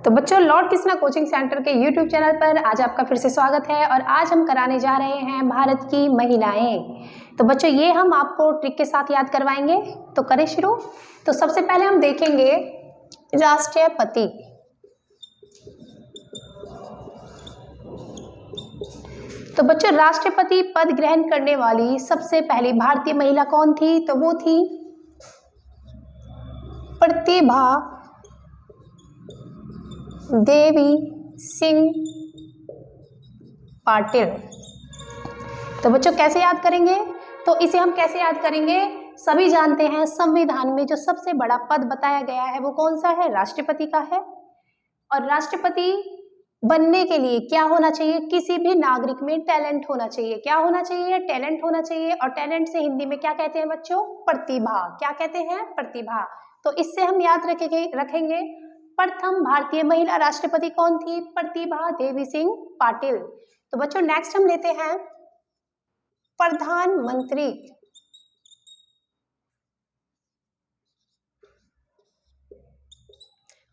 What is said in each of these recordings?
तो बच्चों, Lord Krishna coaching centre के यूट्यूब चैनल पर आज आपका फिर से स्वागत है और आज हम कराने जा रहे हैं भारत की महिलाएं। तो बच्चों, ये हम आपको ट्रिक के साथ याद करवाएंगे। तो करें शुरू। तो सबसे पहले हम देखेंगे राष्ट्रपति। तो बच्चों, राष्ट्रपति पद ग्रहण करने वाली सबसे पहली भारतीय महिला कौन थी? तो वो थी प्रतिभा देवी सिंह पाटिल। तो बच्चों, कैसे याद करेंगे? तो इसे हम कैसे याद करेंगे? सभी जानते हैं संविधान में जो सबसे बड़ा पद बताया गया है वो कौन सा है? राष्ट्रपति का है। और राष्ट्रपति बनने के लिए क्या होना चाहिए? किसी भी नागरिक में टैलेंट होना चाहिए। क्या होना चाहिए? टैलेंट होना चाहिए। और टैलेंट से हिंदी में क्या कहते हैं बच्चों? प्रतिभा। क्या कहते हैं? प्रतिभा। तो इससे हम याद रखेंगे प्रथम भारतीय महिला राष्ट्रपति कौन थी? प्रतिभा देवी सिंह पाटिल। तो बच्चों, नेक्स्ट हम लेते हैं प्रधानमंत्री।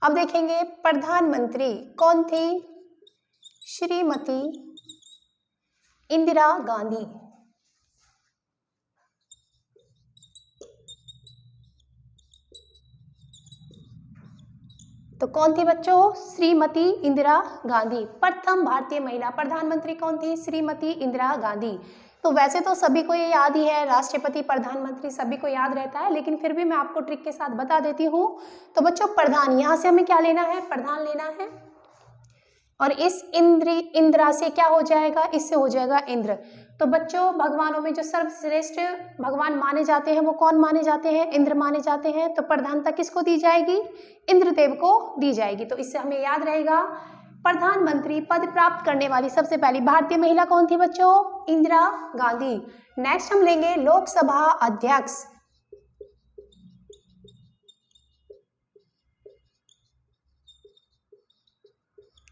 अब देखेंगे प्रधानमंत्री कौन थी? श्रीमती इंदिरा गांधी। तो कौन थी बच्चों? श्रीमती इंदिरा गांधी। प्रथम भारतीय महिला प्रधानमंत्री कौन थी? श्रीमती इंदिरा गांधी। तो वैसे तो सभी को ये याद ही है, राष्ट्रपति प्रधानमंत्री सभी को याद रहता है, लेकिन फिर भी मैं आपको ट्रिक के साथ बता देती हूँ। तो बच्चों, प्रधान, यहाँ से हमें क्या लेना है? प्रधान लेना है। और इस इंदिरा से क्या हो जाएगा? इससे हो जाएगा इंद्र। तो बच्चों, भगवानों में जो सर्वश्रेष्ठ भगवान माने जाते हैं वो कौन माने जाते हैं? इंद्र माने जाते हैं। तो प्रधानता किसको दी जाएगी? इंद्रदेव को दी जाएगी। तो इससे हमें याद रहेगा प्रधानमंत्री पद प्राप्त करने वाली सबसे पहली भारतीय महिला कौन थी बच्चों? इंदिरा गांधी। नेक्स्ट हम लेंगे लोकसभा अध्यक्ष।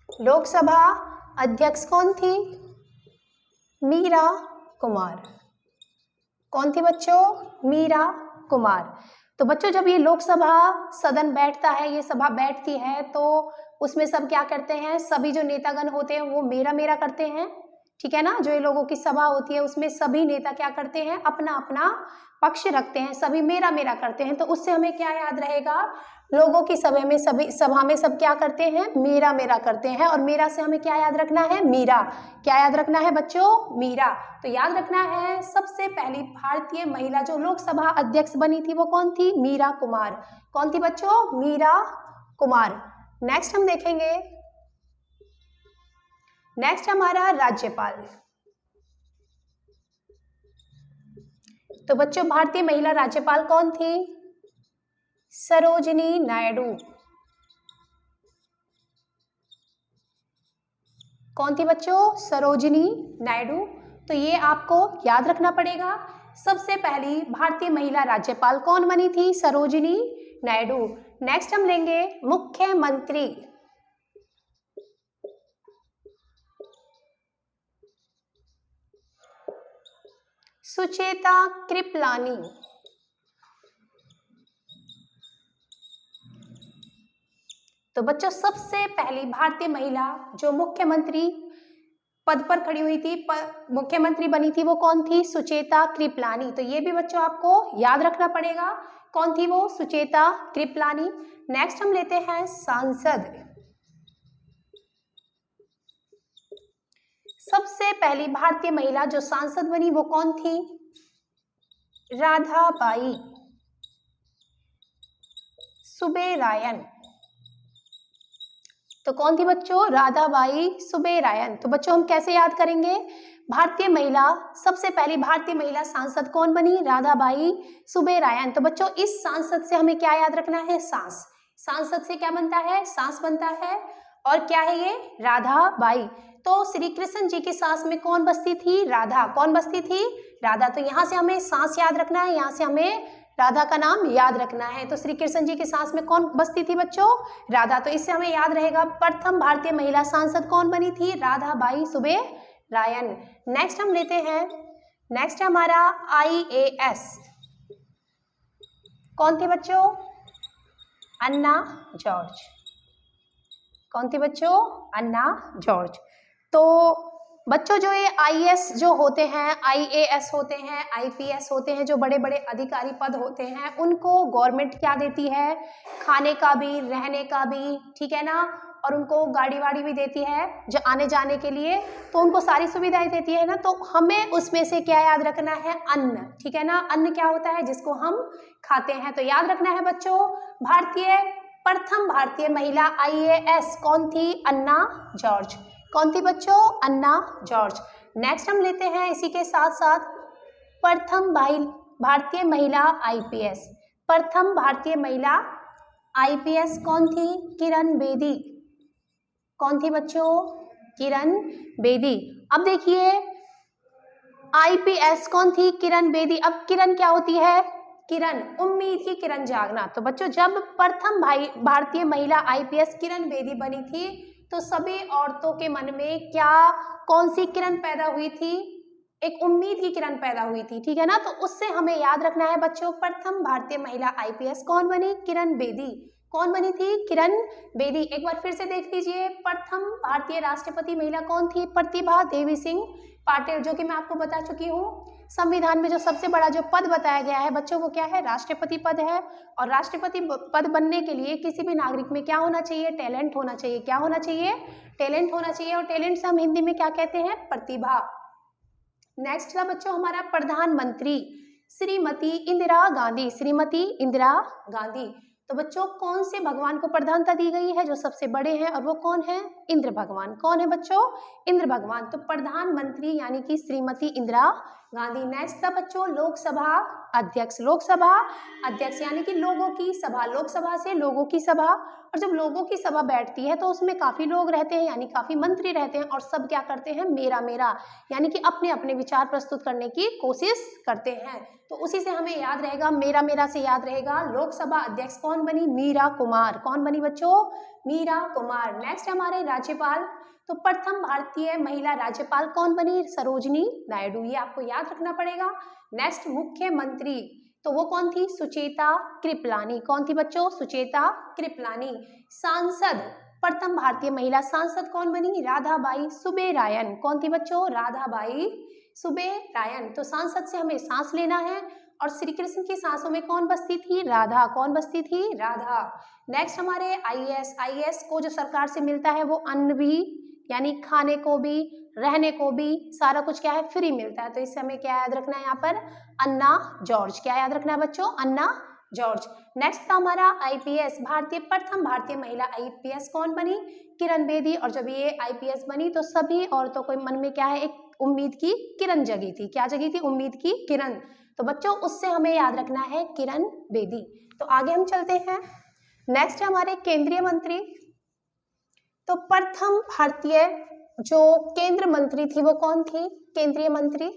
लोकसभा अध्यक्ष कौन थी? मीरा कुमार। कौन थी बच्चों? मीरा कुमार। तो बच्चों, जब ये लोकसभा सदन बैठता है, ये सभा बैठती है, तो उसमें सब क्या करते हैं? सभी जो नेतागण होते हैं वो मेरा मेरा करते हैं, ठीक है ना। जो ये लोगों की सभा होती है उसमें सभी नेता क्या करते हैं? अपना अपना पक्ष रखते हैं, सभी मेरा मेरा करते हैं। तो उससे हमें क्या याद रहेगा? लोगों की सभा में सब क्या करते हैं? मेरा मेरा करते हैं। और मेरा से हमें क्या याद रखना है? मीरा। क्या याद रखना है बच्चों? मीरा। तो याद रखना है सबसे पहली भारतीय महिला जो लोकसभा अध्यक्ष बनी थी वो कौन थी? मीरा कुमार। कौन थी बच्चों? मीरा कुमार। नेक्स्ट हम देखेंगे, नेक्स्ट हमारा राज्यपाल। तो बच्चों, भारतीय महिला राज्यपाल कौन थी? सरोजिनी नायडू। कौन थी बच्चों? सरोजिनी नायडू। तो ये आपको याद रखना पड़ेगा। सबसे पहली भारतीय महिला राज्यपाल कौन बनी थी? सरोजिनी नायडू। नेक्स्ट हम लेंगे मुख्यमंत्री। सुचेता कृपलानी। तो बच्चों, सबसे पहली भारतीय महिला जो मुख्यमंत्री पद पर खड़ी हुई थी, मुख्यमंत्री बनी थी, वो कौन थी? सुचेता कृपलानी। तो ये भी बच्चों आपको याद रखना पड़ेगा, कौन थी वो? सुचेता कृपलानी। नेक्स्ट हम लेते हैं सांसद। सबसे पहली भारतीय महिला जो सांसद बनी वो कौन थी? राधाबाई सुब्बेरायन। तो कौन थी बच्चों? राधाबाई सुब्बेरायन। तो बच्चों, हम कैसे याद करेंगे? भारतीय महिला, सबसे पहली भारतीय महिला सांसद कौन बनी? राधाबाई सुब्बेरायन। तो बच्चों, इस सांसद से हमें क्या याद रखना है? सांस। सांसद से क्या बनता है? सांस बनता है। और क्या है ये? राधाबाई। तो श्री कृष्ण जी की सांस में कौन बसती थी? राधा। कौन बसती थी? राधा। तो यहाँ से हमें सांस याद रखना है, यहाँ से हमें राधा का नाम याद रखना है। तो श्री कृष्ण जी की सांस में कौन बसती थी बच्चों? राधा। तो इससे हमें याद रहेगा प्रथम भारतीय महिला सांसद कौन बनी थी? राधाबाई सुब्बेरायन। नेक्स्ट हम लेते हैं, नेक्स्ट हमारा IAS। कौन थे बच्चों? अन्ना जॉर्ज। कौन थी बच्चों? अन्ना जॉर्ज। तो बच्चों जो ये आईएएस जो होते हैं, आईएएस होते हैं, आईपीएस होते हैं, जो बड़े बड़े अधिकारी पद होते हैं, उनको गवर्नमेंट क्या देती है? खाने का भी, रहने का भी, ठीक है ना, और उनको गाड़ी वाड़ी भी देती है जो आने जाने के लिए, तो उनको सारी सुविधाएं देती है ना। तो हमें उसमें से क्या याद रखना है? अन्न, ठीक है ना। अन्न क्या होता है? जिसको हम खाते हैं। तो याद रखना है बच्चों, प्रथम भारतीय महिला आईएएस कौन थी? अन्ना जॉर्ज। कौन थी बच्चों? अन्ना जॉर्ज। नेक्स्ट हम लेते हैं इसी के साथ साथ प्रथम भारतीय महिला आईपीएस। प्रथम भारतीय महिला आईपीएस कौन थी? किरण बेदी। कौन थी बच्चों? किरण बेदी। अब देखिए आईपीएस कौन थी? किरण बेदी। अब किरण क्या होती है? किरण, उम्मीद की किरण जागना। तो बच्चों जब प्रथम भारतीय महिला आईपीएस किरण बेदी बनी थी तो सभी औरतों के मन में क्या, कौन सी किरण पैदा हुई थी? एक उम्मीद की किरण पैदा हुई थी, ठीक है ना। तो उससे हमें याद रखना है बच्चों, प्रथम भारतीय महिला आईपीएस कौन बनी? किरण बेदी। कौन बनी थी? किरण बेदी। एक बार फिर से देख लीजिए, प्रथम भारतीय राष्ट्रपति महिला कौन थी? प्रतिभा देवी सिंह पाटिल, जो कि मैं आपको बता चुकी हूँ। संविधान में जो सबसे बड़ा जो पद बताया गया है बच्चों वो क्या है? राष्ट्रपति पद है। और राष्ट्रपति पद बनने के लिए किसी भी नागरिक में क्या होना चाहिए? टैलेंट होना चाहिए। क्या होना चाहिए? टैलेंट होना चाहिए। और टैलेंट से हम हिंदी में क्या कहते हैं? प्रतिभा। नेक्स्ट था बच्चों हमारा प्रधानमंत्री श्रीमती इंदिरा गांधी। श्रीमती इंदिरा गांधी। तो बच्चों कौन से भगवान को प्रधानता दी गई है? जो सबसे बड़े हैं, और वो कौन है? इंद्र भगवान। कौन है बच्चों? इंद्र भगवान। तो प्रधानमंत्री यानी कि श्रीमती इंदिरा गांधी। नेक्स्ट था बच्चों लोकसभा अध्यक्ष। लोकसभा अध्यक्ष यानी कि लोगों की सभा, लोकसभा से लोगों की सभा। और जब लोगों की सभा बैठती है तो उसमें काफी लोग रहते हैं, यानी काफी मंत्री रहते हैं, और सब क्या करते हैं? मेरा मेरा, यानी कि अपने अपने विचार प्रस्तुत करने की कोशिश करते हैं। तो उसी से हमें याद रहेगा, मेरा मेरा से याद रहेगा। लोकसभा अध्यक्ष कौन बनी? मीरा कुमार। कौन बनी बच्चों? मीरा कुमार। नेक्स्ट हमारे राज्यपाल। तो प्रथम भारतीय महिला राज्यपाल कौन बनी? सरोजिनी नायडू। ये आपको याद रखना पड़ेगा। नेक्स्ट मुख्यमंत्री, तो वो कौन थी? सुचेता कृपलानी। कौन थी बच्चों? सुचेता कृपलानी। सांसद, प्रथम भारतीय महिला सांसद कौन बनी? राधाबाई सुब्बेरायन। कौन थी बच्चों? राधाबाई सुब्बेरायन। तो सांसद से हमें सांस लेना है। और श्री कृष्ण की सांसों में कौन बसती थी? राधा। कौन बसती थी? राधा। नेक्स्ट हमारे आईएएस को जो सरकार से मिलता है वो अन्न भी, यानी खाने को भी, रहने को भी, सारा कुछ क्या है? फ्री मिलता है। तो इससे हमें क्या याद रखना है यहाँ पर? अन्ना जॉर्ज। क्या याद रखना है बच्चों? अन्ना जॉर्ज। नेक्स्ट था हमारा आईपीएस। प्रथम भारतीय महिला आईपीएस कौन बनी? किरण बेदी। और जब ये आईपीएस बनी तो सभी औरतों के मन में क्या है? एक उम्मीद की किरण जगी थी। क्या जगी थी? उम्मीद की किरण। तो बच्चों उससे हमें याद रखना है किरण बेदी। तो आगे हम चलते हैं। नेक्स्ट हमारे केंद्रीय मंत्री। तो प्रथम भारतीय जो केंद्र मंत्री थी वो कौन थी? केंद्रीय मंत्री।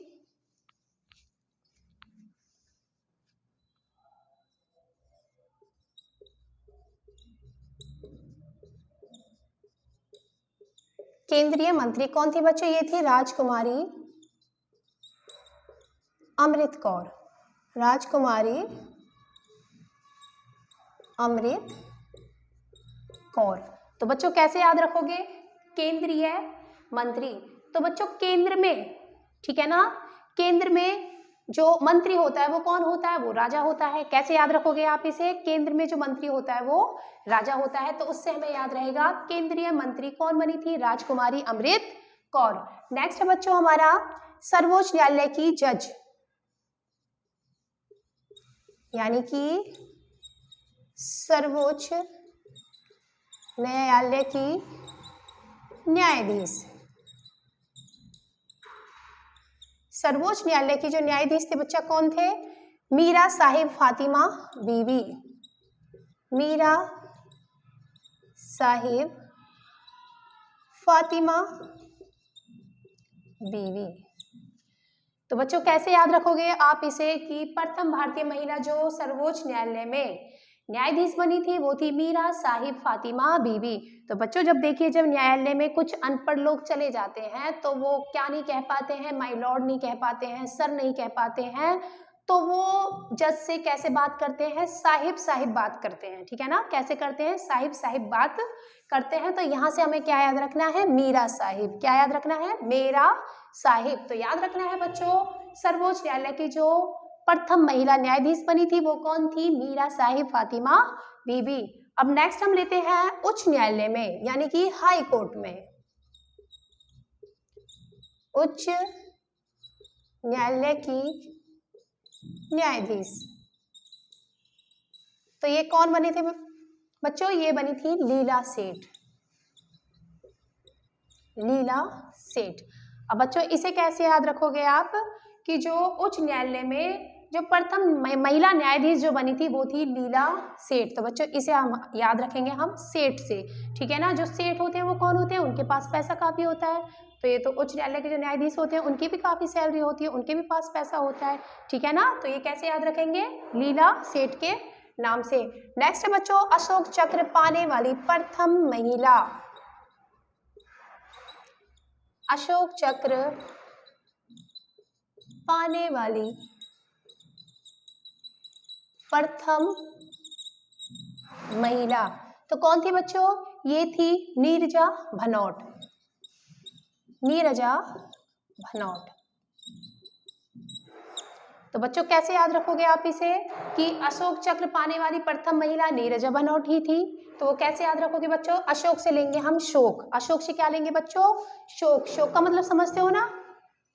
केंद्रीय मंत्री कौन थी बच्चों? ये थी राजकुमारी अमृत कौर। राजकुमारी अमृत कौर। तो बच्चों कैसे याद रखोगे? केंद्रीय मंत्री। तो बच्चों केंद्र में, ठीक है ना, केंद्र में जो मंत्री होता है वो कौन होता है? वो राजा होता है। कैसे याद रखोगे आप इसे? केंद्र में जो मंत्री होता है वो राजा होता है। तो उससे हमें याद रहेगा केंद्रीय मंत्री कौन बनी थी? राजकुमारी अमृत कौर। नेक्स्ट है बच्चों हमारा सर्वोच्च न्यायालय की जज, यानी कि सर्वोच्च न्यायालय की न्यायाधीश। सर्वोच्च न्यायालय की जो न्यायाधीश थे बच्चा कौन थे? मीरा साहिब फातिमा बीवी। मीरा साहिब फातिमा बीवी। तो बच्चों कैसे याद रखोगे आप इसे कि प्रथम भारतीय महिला जो सर्वोच्च न्यायालय में न्यायाधीश बनी थी वो थी मीरा साहिब फातिमा बीवी। तो बच्चों जब देखिए, जब न्यायालय में कुछ अनपढ़ लोग चले जाते हैं तो वो क्या नहीं कह पाते हैं? माय लॉर्ड नहीं कह पाते हैं, सर नहीं कह पाते हैं। तो वो जज से कैसे बात करते हैं, साहिब साहिब बात करते हैं, ठीक है ना, कैसे करते हैं, साहिब साहिब बात करते हैं। तो यहाँ से हमें क्या याद रखना है, मीरा साहिब, क्या याद रखना है, मेरा साहिब। तो याद रखना है बच्चों, सर्वोच्च न्यायालय की जो प्रथम महिला न्यायाधीश बनी थी वो कौन थी, मीरा साहिब फातिमा बीबी। अब नेक्स्ट हम लेते हैं उच्च न्यायालय में, यानी कि हाई कोर्ट में, उच्च न्यायालय की न्यायाधीश। तो ये कौन बने थे बच्चों, ये बनी थी लीला सेठ, लीला सेठ। अब बच्चों इसे कैसे याद रखोगे आप, कि जो उच्च न्यायालय में जो प्रथम महिला न्यायाधीश जो बनी थी वो थी लीला सेठ। तो बच्चों इसे हम याद रखेंगे हम सेठ से, ठीक है ना। जो सेठ होते हैं वो कौन होते हैं, उनके पास पैसा काफी होता है। तो ये तो उच्च न्यायालय के जो न्यायाधीश होते हैं उनकी भी काफी सैलरी होती है, उनके भी पास पैसा होता है, ठीक है ना। तो ये कैसे याद रखेंगे, लीला सेठ के नाम से। नेक्स्ट है बच्चों, अशोक चक्र पाने वाली प्रथम महिला, अशोक चक्र पाने वाली प्रथम महिला तो कौन थी बच्चों, ये थी नीरजा भनोट, नीरजा भनोट। तो बच्चों कैसे याद रखोगे आप इसे, कि अशोक चक्र पाने वाली प्रथम महिला नीरजा भनोट ही थी। तो वो कैसे याद रखोगे बच्चों, अशोक से लेंगे हम शोक, अशोक से क्या लेंगे बच्चों, शोक। शोक का मतलब समझते हो ना,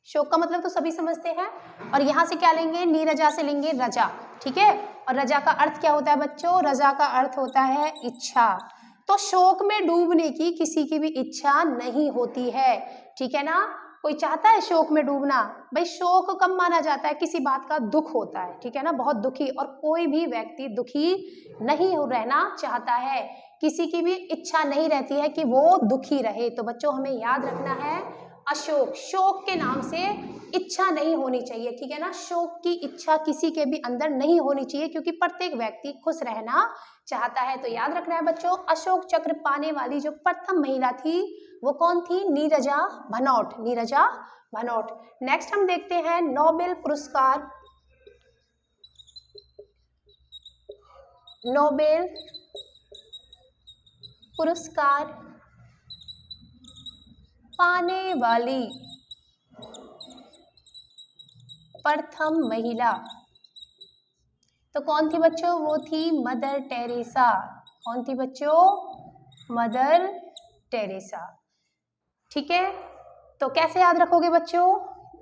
शोक का मतलब तो सभी समझते हैं। और यहाँ से क्या लेंगे, नीरजा से लेंगे रजा, ठीक है। और रजा का अर्थ क्या होता है बच्चों, रजा का अर्थ होता है इच्छा। तो शोक में डूबने की किसी की भी इच्छा नहीं होती है, ठीक है ना। कोई चाहता है शोक में डूबना, भाई शोक कब माना जाता है, किसी बात का दुख होता है, ठीक है ना, बहुत दुखी। और कोई भी व्यक्ति दुखी नहीं रहना चाहता है, किसी की भी इच्छा नहीं रहती है कि वो दुखी रहे। तो बच्चों हमें याद रखना है अशोक, शोक के नाम से इच्छा नहीं होनी चाहिए, ठीक है ना। शोक की इच्छा किसी के भी अंदर नहीं होनी चाहिए, क्योंकि प्रत्येक व्यक्ति खुश रहना चाहता है। तो याद रखना है बच्चों, अशोक चक्र पाने वाली जो प्रथम महिला थी वो कौन थी, नीरजा भनोट, नीरजा भनोट। नेक्स्ट हम देखते हैं नोबेल पुरस्कार, नोबेल पुरस्कार पाने वाली प्रथम महिला तो कौन थी बच्चों, वो थी मदर टेरेसा। कौन थी बच्चों, मदर टेरेसा, ठीक है। तो कैसे याद रखोगे बच्चों,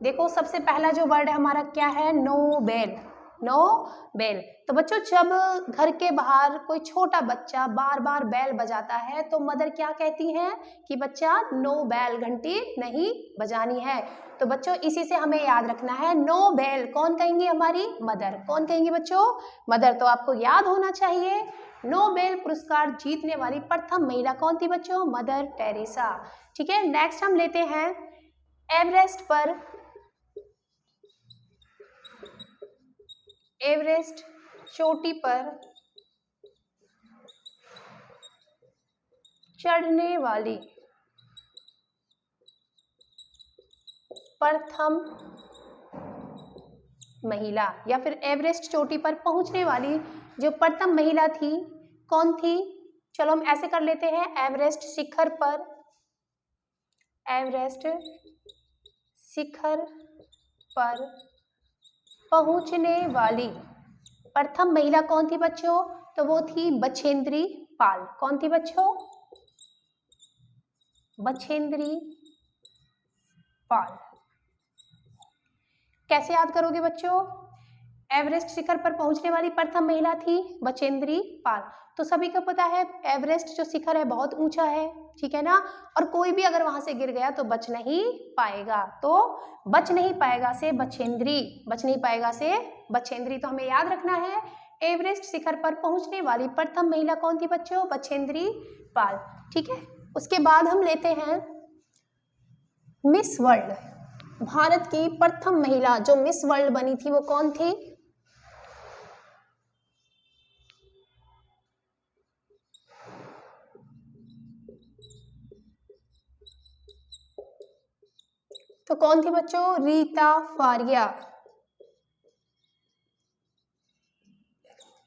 देखो सबसे पहला जो वर्ड है हमारा क्या है, नोबेल, नोबेल। तो बच्चों जब घर के बाहर कोई छोटा बच्चा बार बार बैल बजाता है तो मदर क्या कहती हैं कि बच्चा नो बैल, घंटी नहीं बजानी है। तो बच्चों इसी से हमें याद रखना है, नो बैल कौन कहेंगे, हमारी मदर। कौन कहेंगे बच्चों, मदर। तो आपको याद होना चाहिए नोबेल पुरस्कार जीतने वाली प्रथम महिला कौन थी बच्चों, मदर टेरेसा, ठीक है। नेक्स्ट हम लेते हैं एवरेस्ट पर, एवरेस्ट चोटी पर चढ़ने वाली प्रथम महिला, या फिर एवरेस्ट चोटी पर पहुंचने वाली जो प्रथम महिला थी कौन थी। चलो हम ऐसे कर लेते हैं, एवरेस्ट शिखर पर, एवरेस्ट शिखर पर पहुंचने वाली प्रथम महिला कौन थी बच्चों, तो वो थी बछेंद्री पाल। कौन थी बच्चों, बछेंद्री पाल। कैसे याद करोगे बच्चों, एवरेस्ट शिखर पर पहुंचने वाली प्रथम महिला थी बछेंद्री पाल। तो सभी को पता है एवरेस्ट जो शिखर है बहुत ऊंचा है, ठीक है ना, और कोई भी अगर वहां से गिर गया तो बच नहीं पाएगा। तो बच नहीं पाएगा से बछेंद्री, बच नहीं पाएगा से बछेंद्री। तो हमें याद रखना है एवरेस्ट शिखर पर पहुंचने वाली प्रथम महिला कौन थी बच्चों, बछेंद्री पाल, ठीक है। उसके बाद हम लेते हैं मिस वर्ल्ड, भारत की प्रथम महिला जो मिस वर्ल्ड बनी थी वो कौन थी, तो कौन थी बच्चों, रीता फारिया,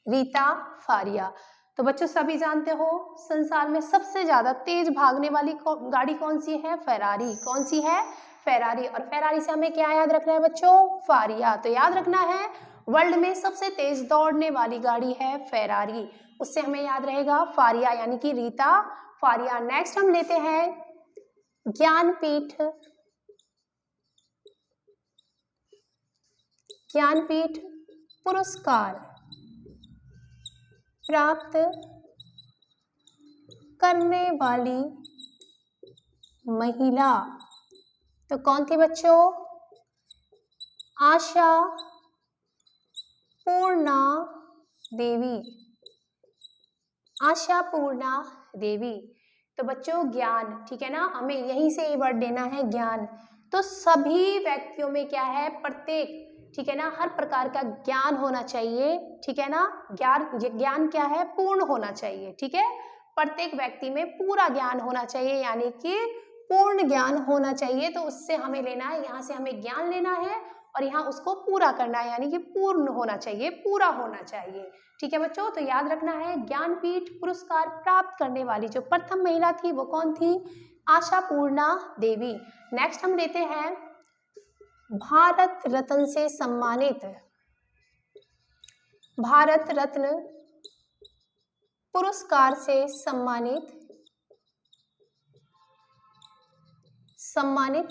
रीता फारिया। तो बच्चों सभी जानते हो संसार में सबसे ज्यादा तेज भागने वाली गाड़ी कौन सी है? फेरारी। कौन सी है? फेरारी। और फेरारी से हमें क्या याद रखना है बच्चों? फारिया। तो याद रखना है वर्ल्ड में सबसे तेज दौड़ने वाली गाड़ी है फेरारी, उससे हमें याद रहेगा फारिया यानी कि रीता फारिया। नेक्स्ट हम लेते हैं ज्ञानपीठ पुरस्कार प्राप्त करने वाली महिला। तो कौन थी बच्चों? आशा पूर्णा देवी। आशा पूर्णा देवी। तो बच्चों ज्ञान, ठीक है ना, हमें यहीं से ये वर्ड लेना है ज्ञान। तो सभी व्यक्तियों में क्या है? प्रत्येक, ठीक है ना, हर प्रकार का ज्ञान होना चाहिए, ठीक है ना। ज्ञान क्या है? पूर्ण होना चाहिए, ठीक है। प्रत्येक व्यक्ति में पूरा ज्ञान होना चाहिए यानी कि पूर्ण ज्ञान होना चाहिए। तो उससे हमें लेना है, यहाँ से हमें ज्ञान लेना है और यहाँ उसको पूरा करना है यानी कि पूर्ण होना चाहिए, पूरा होना चाहिए, ठीक है बच्चों। तो याद रखना है ज्ञानपीठ पुरस्कार प्राप्त करने वाली जो प्रथम महिला थी वो कौन थी? आशा पूर्णा देवी। नेक्स्ट हम लेते हैं भारत रत्न से सम्मानित, भारत रत्न पुरस्कार से सम्मानित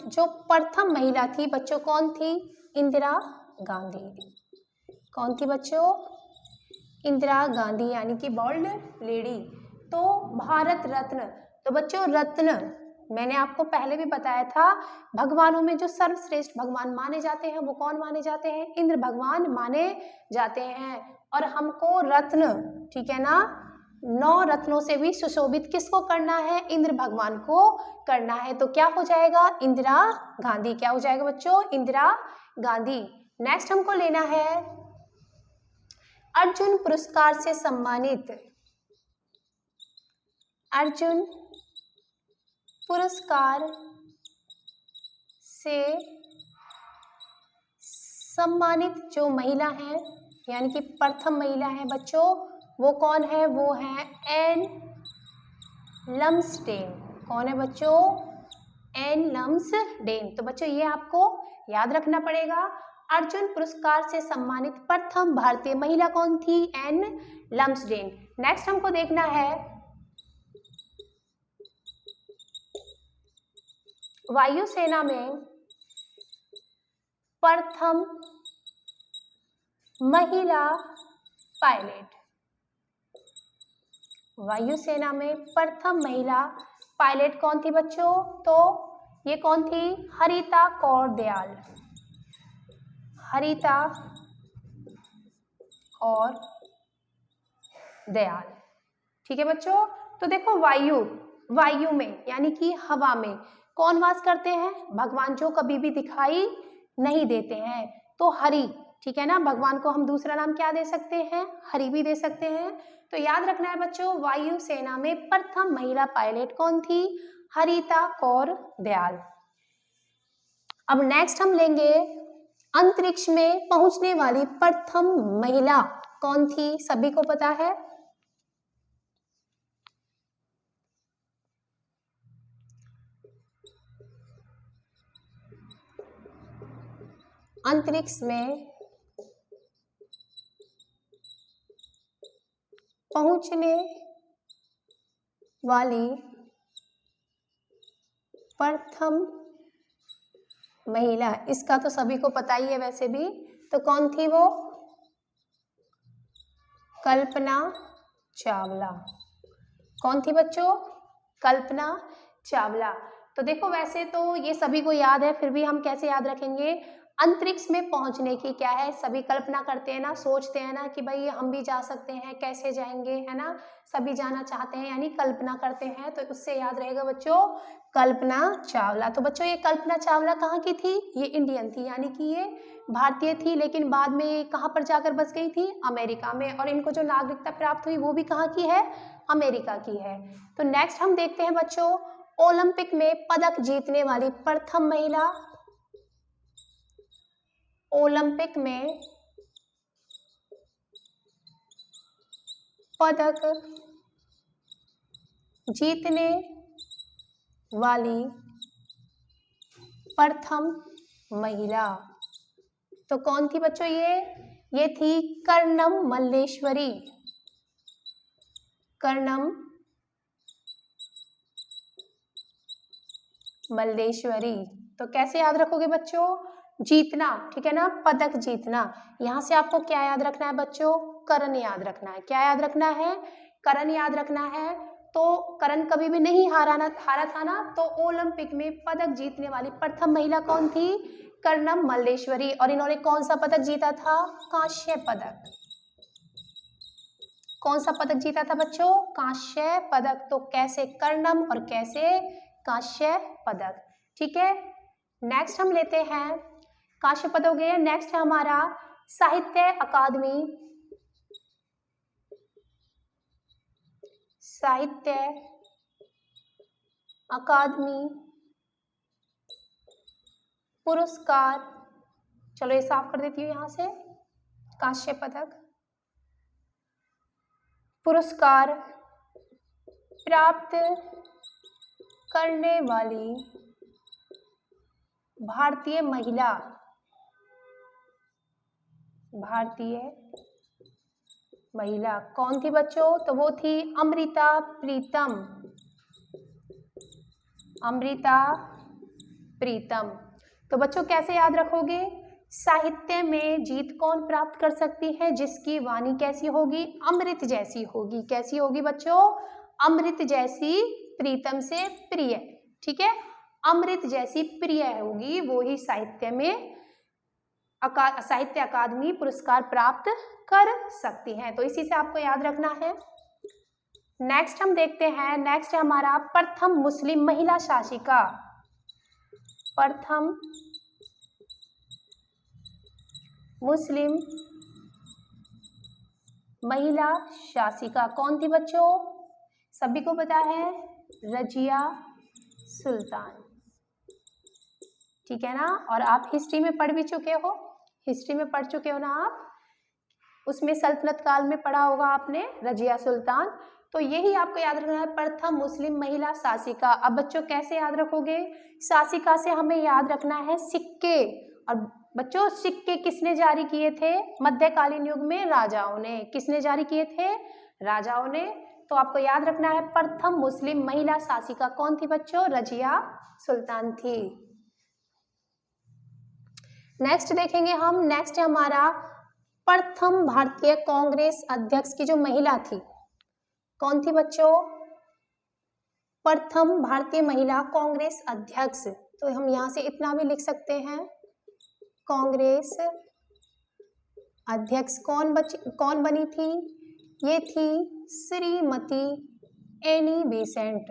जो प्रथम महिला थी बच्चों कौन थी? इंदिरा गांधी। कौन थी बच्चों? इंदिरा गांधी यानी कि वर्ल्ड लेडी। तो भारत रत्न, तो बच्चों रत्न मैंने आपको पहले भी बताया था, भगवानों में जो सर्वश्रेष्ठ भगवान माने जाते हैं वो कौन माने जाते हैं? इंद्र भगवान माने जाते हैं। और हमको रत्न, ठीक है ना, 9 रत्नों से भी सुशोभित किसको करना है? इंद्र भगवान को करना है। तो क्या हो जाएगा? इंदिरा गांधी। क्या हो जाएगा बच्चों? इंदिरा गांधी। नेक्स्ट हमको लेना है अर्जुन पुरस्कार से सम्मानित, अर्जुन पुरस्कार से सम्मानित जो महिला है यानी कि प्रथम महिला है बच्चों वो कौन है? वो है एन लम्सडेन। कौन है बच्चों? N Lumsden. तो बच्चों ये आपको याद रखना पड़ेगा। अर्जुन पुरस्कार से सम्मानित प्रथम भारतीय महिला कौन थी? N Lumsden. नेक्स्ट हमको देखना है वायुसेना में प्रथम महिला पायलट। वायुसेना में प्रथम महिला पायलट कौन थी बच्चों? तो ये कौन थी? हरिता कौर दयाल। हरिता और दयाल, ठीक है बच्चों। तो देखो वायु में यानी कि हवा में कौन वास करते हैं? भगवान जो कभी भी दिखाई नहीं देते हैं। तो हरि, ठीक है ना, भगवान को हम दूसरा नाम क्या दे सकते हैं? हरि भी दे सकते हैं। तो याद रखना है बच्चों वायु सेना में प्रथम महिला पायलट कौन थी? हरिता कौर दयाल। अब नेक्स्ट हम लेंगे अंतरिक्ष में पहुंचने वाली प्रथम महिला कौन थी? सभी को पता है अंतरिक्ष में पहुंचने वाली प्रथम महिला, इसका तो सभी को पता ही है वैसे भी। तो कौन थी वो? कल्पना चावला। कौन थी बच्चों? कल्पना चावला। तो देखो वैसे तो ये सभी को याद है, फिर भी हम कैसे याद रखेंगे? अंतरिक्ष में पहुंचने की क्या है, सभी कल्पना करते हैं ना, सोचते हैं ना कि भाई हम भी जा सकते हैं, कैसे जाएंगे, है ना, सभी जाना चाहते हैं यानी कल्पना करते हैं। तो उससे याद रहेगा बच्चों कल्पना चावला। तो बच्चों ये कल्पना चावला कहाँ की थी? ये इंडियन थी यानी कि ये भारतीय थी, लेकिन बाद में कहाँ पर जाकर बस गई थी? अमेरिका में। और इनको जो नागरिकता प्राप्त हुई वो भी कहाँ की है? अमेरिका की है। तो नेक्स्ट हम देखते हैं बच्चों ओलंपिक में पदक जीतने वाली प्रथम महिला। ओलंपिक में पदक जीतने वाली प्रथम महिला। तो कौन थी बच्चों ये थी कर्णम मल्लेश्वरी। कर्णम मल्लेश्वरी। तो कैसे याद रखोगे बच्चों? जीतना, ठीक है ना, पदक जीतना। यहां से आपको क्या याद रखना है बच्चों? करण याद रखना है। क्या याद रखना है? करण याद रखना है। तो करण कभी भी नहीं हारा था ना, तो ओलंपिक में पदक जीतने वाली प्रथम महिला कौन थी? कर्णम मल्लेश्वरी। और इन्होंने कौन सा पदक जीता था? कांस्य पदक। कौन सा पदक जीता था बच्चों? कांस्य पदक। तो कैसे कर्णम और कैसे कांस्य पदक, ठीक है। नेक्स्ट हम लेते हैं, कांस्य पदक हो गया। नेक्स्ट है हमारा साहित्य अकादमी। साहित्य अकादमी पुरस्कार, चलो ये साफ कर देती हूँ यहां से, कांस्य पदक पुरस्कार प्राप्त करने वाली भारतीय महिला। भारतीय महिला कौन थी बच्चों? तो वो थी अमृता प्रीतम। अमृता प्रीतम। तो बच्चों कैसे याद रखोगे? साहित्य में जीत कौन प्राप्त कर सकती है? जिसकी वाणी कैसी होगी? अमृत जैसी होगी। कैसी होगी बच्चों? अमृत जैसी, प्रीतम से प्रिय, ठीक है, अमृत जैसी प्रिय होगी, वो ही साहित्य में साहित्य अकादमी पुरस्कार प्राप्त कर सकती हैं। तो इसी से आपको याद रखना है। नेक्स्ट हम देखते हैं, नेक्स्ट है हमारा प्रथम मुस्लिम महिला शासिका। प्रथम मुस्लिम महिला शासिका कौन थी बच्चों? सभी को पता है, रजिया सुल्तान, ठीक है ना। और आप हिस्ट्री में पढ़ भी चुके हो, हिस्ट्री में पढ़ चुके हो ना आप, उसमें सल्तनत काल में पढ़ा होगा आपने रजिया सुल्तान। तो यही आपको याद रखना है, प्रथम मुस्लिम महिला शासिका। अब बच्चों कैसे याद रखोगे? शासिका से हमें याद रखना है सिक्के। और बच्चों सिक्के किसने जारी किए थे? मध्यकालीन युग में राजाओं ने। किसने जारी किए थे? राजाओं ने। तो आपको याद रखना है प्रथम मुस्लिम महिला शासिका कौन थी बच्चों? रजिया सुल्तान थी। नेक्स्ट देखेंगे हम, नेक्स्ट है हमारा प्रथम भारतीय कांग्रेस अध्यक्ष की जो महिला थी, कौन थी बच्चों? प्रथम भारतीय महिला कांग्रेस अध्यक्ष। तो हम यहां से इतना भी लिख सकते हैं, कांग्रेस अध्यक्ष कौन बनी थी? ये थी Shrimati Annie Besant.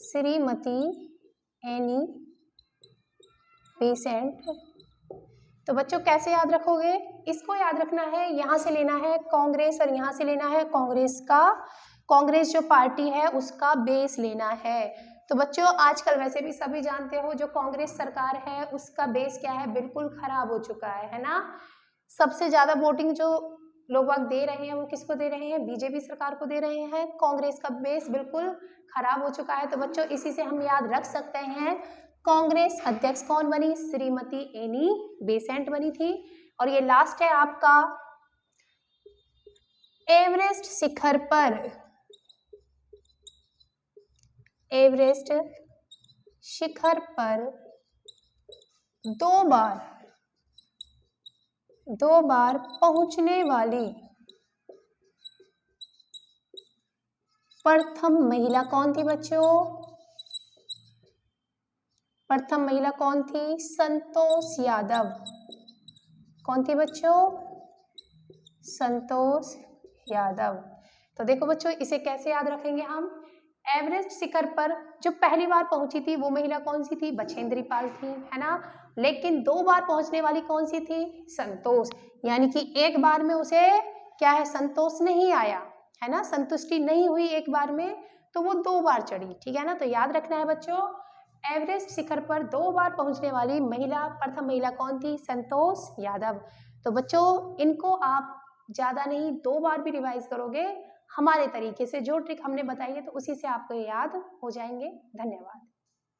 Shrimati Annie Besant. तो बच्चों कैसे याद रखोगे? इसको याद रखना है, यहाँ से लेना है कांग्रेस और यहाँ से लेना है कांग्रेस जो पार्टी है उसका बेस लेना है। तो बच्चों आजकल वैसे भी सभी जानते हो जो कांग्रेस सरकार है उसका बेस क्या है? बिल्कुल खराब हो चुका है ना। सबसे ज्यादा वोटिंग जो लोग वक्त दे रहे हैं वो किसको दे रहे हैं? बीजेपी सरकार को दे रहे हैं। कांग्रेस का बेस बिल्कुल खराब हो चुका है। तो बच्चों इसी से हम याद रख सकते हैं, कांग्रेस अध्यक्ष कौन बनी? श्रीमती एनी बेसेंट बनी थी। और ये लास्ट है आपका, एवरेस्ट शिखर पर, एवरेस्ट शिखर पर दो बार पहुंचने वाली प्रथम महिला कौन थी बच्चों? प्रथम महिला कौन थी? संतोष यादव। कौन थी बच्चों? संतोष यादव। तो देखो बच्चों इसे कैसे याद रखेंगे हम? एवरेस्ट शिखर पर जो पहली बार पहुंची थी वो महिला कौन सी थी? बछेंद्री पाल थी, है ना। लेकिन 2 बार पहुंचने वाली कौन सी थी? संतोष। यानी कि एक बार में उसे क्या है? संतोष नहीं आया, है ना, संतुष्टि नहीं हुई एक बार में, तो वो 2 बार चढ़ी, ठीक है ना। तो याद रखना है बच्चों, एवरेस्ट शिखर पर 2 बार पहुंचने वाली महिला, प्रथम महिला कौन थी? संतोष यादव। तो बच्चों इनको आप ज़्यादा नहीं 2 बार भी रिवाइज करोगे हमारे तरीके से, जो ट्रिक हमने बताई है तो उसी से आपको ये याद हो जाएंगे। धन्यवाद।